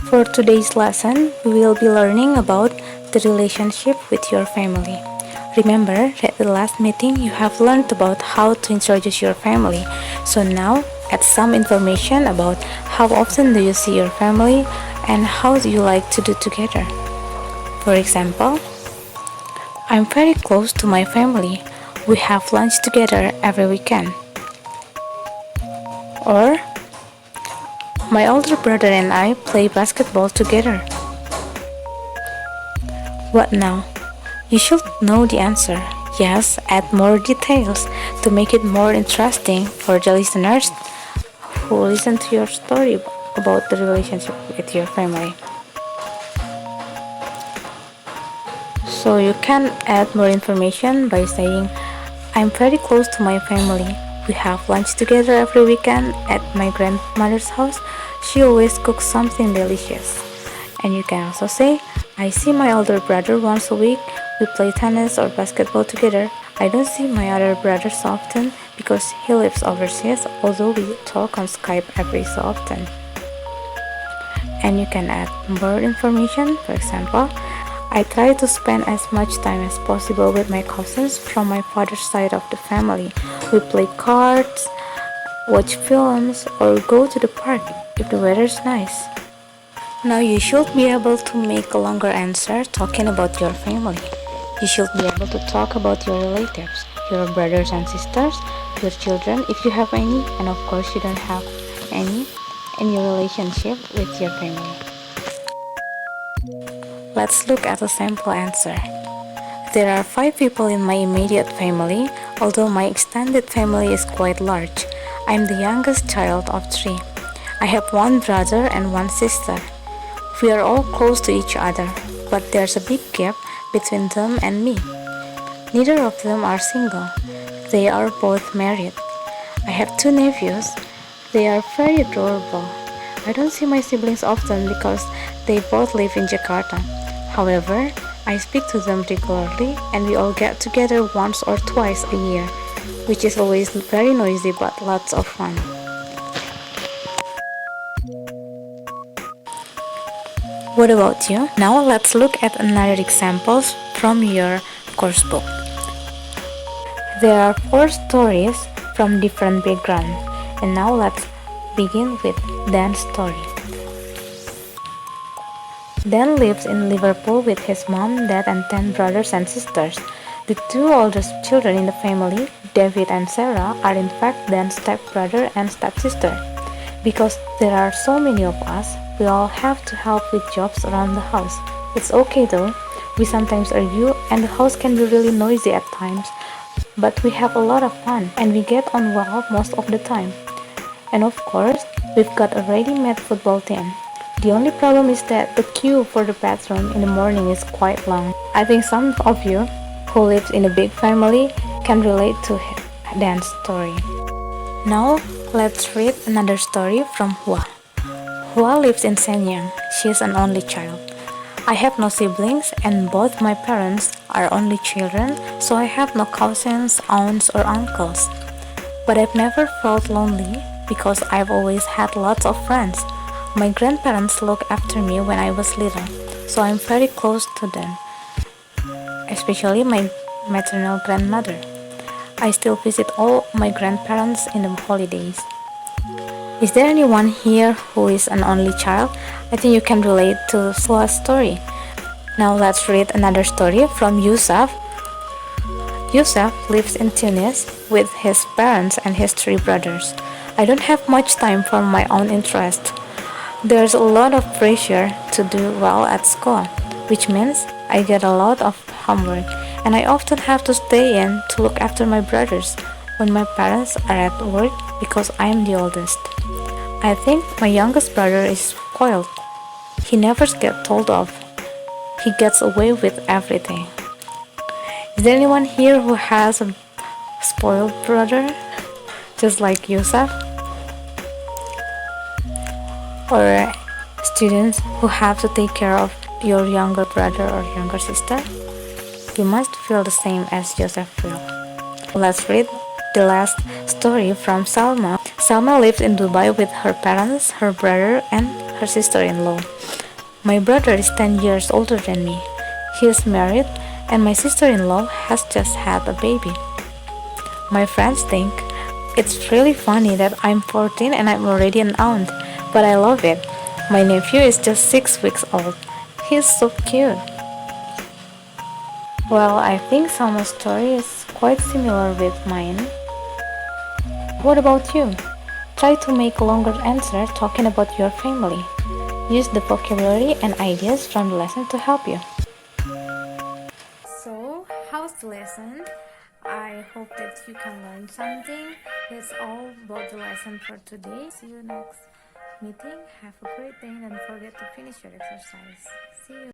For today's lesson, we will be learning about the relationship with your family. Remember that the last meeting you have learned about how to introduce your family. So now, add some information about how often do you see your family and how do you like to do together. For example, I'm very close to my family. We have lunch together every weekend. Or, my older brother and I play basketball together. What now? You should know the answer. Yes, add more details to make it more interesting for the listeners who listen to your story about the relationship with your family. So you can add more information by saying, I'm very close to my family. We have lunch together every weekend at my grandmother's house. She always cooks something delicious. And you can also say, I see my older brother once a week. We play tennis or basketball together. I don't see my other brother so often because he lives overseas, although we talk on Skype every so often. And you can add more information. For example, I try to spend as much time as possible with my cousins from my father's side of the family. We play cards, watch films, or go to the park if the weather is nice. Now you should be able to make a longer answer talking about your family. You should be able to talk about your relatives, your brothers and sisters, your children if you have any, and of course you don't have any, in your relationship with your family. Let's look at a sample answer. There are 5 people in my immediate family, although my extended family is quite large. I'm the youngest child of 3. I have 1 brother and 1 sister. We are all close to each other, but there's a big gap between them and me. Neither of them are single. They are both married. I have 2 nephews. They are very adorable. I don't see my siblings often because they both live in Jakarta. However, I speak to them regularly and we all get together once or twice a year, which is always very noisy but lots of fun. What about you? Now let's look at another examples from your course book. There are 4 stories from different backgrounds, and now let's begin with Dan's story. Dan lives in Liverpool with his mom, dad, and 10 brothers and sisters. The 2 oldest children in the family, David and Sarah, are in fact Dan's stepbrother and stepsister. Because there are so many of us, we all have to help with jobs around the house. It's okay though. We sometimes argue and the house can be really noisy at times, but we have a lot of fun and we get on well most of the time. And of course, we've got a ready-made football team. The only problem is that the queue for the bathroom in the morning is quite long. I think some of you who live in a big family can relate to Dan's story. Now, let's read another story from Hua. Hua lives in Shenyang. She is an only child. I have no siblings and both my parents are only children, so I have no cousins, aunts, or uncles. But I've never felt lonely because I've always had lots of friends. My grandparents looked after me when I was little, so I'm very close to them, especially my maternal grandmother. I still visit all my grandparents in the holidays. Is there anyone here who is an only child? I think you can relate to Sua's story. Now let's read another story from Yusuf. Yusuf lives in Tunis with his parents and his 3 brothers. I don't have much time for my own interests. There's a lot of pressure to do well at school, which means I get a lot of homework, and I often have to stay in to look after my brothers when my parents are at work because I am the oldest. I think my youngest brother is spoiled. He never gets told off. He gets away with everything. Is there anyone here who has a spoiled brother, just like Yusuf? Or students who have to take care of your younger brother or younger sister? You must feel the same as Joseph feel. Let's read the last story from Salma. Salma lives in Dubai with her parents, her brother, and her sister-in-law. My brother is 10 years older than me. He is married, and my sister-in-law has just had a baby. My friends think it's really funny that I'm 14 and I'm already an aunt, but I love it. My nephew is just 6 weeks old. He's so cute. Well, I think Salma's story is quite similar with mine. What about you? Try to make a longer answer talking about your family. Use the vocabulary and ideas from the lesson to help you. So, how's the lesson? I hope that you can learn something. That's all about the lesson for today. See you next meeting. Have a great day and don't forget to finish your exercise. See you.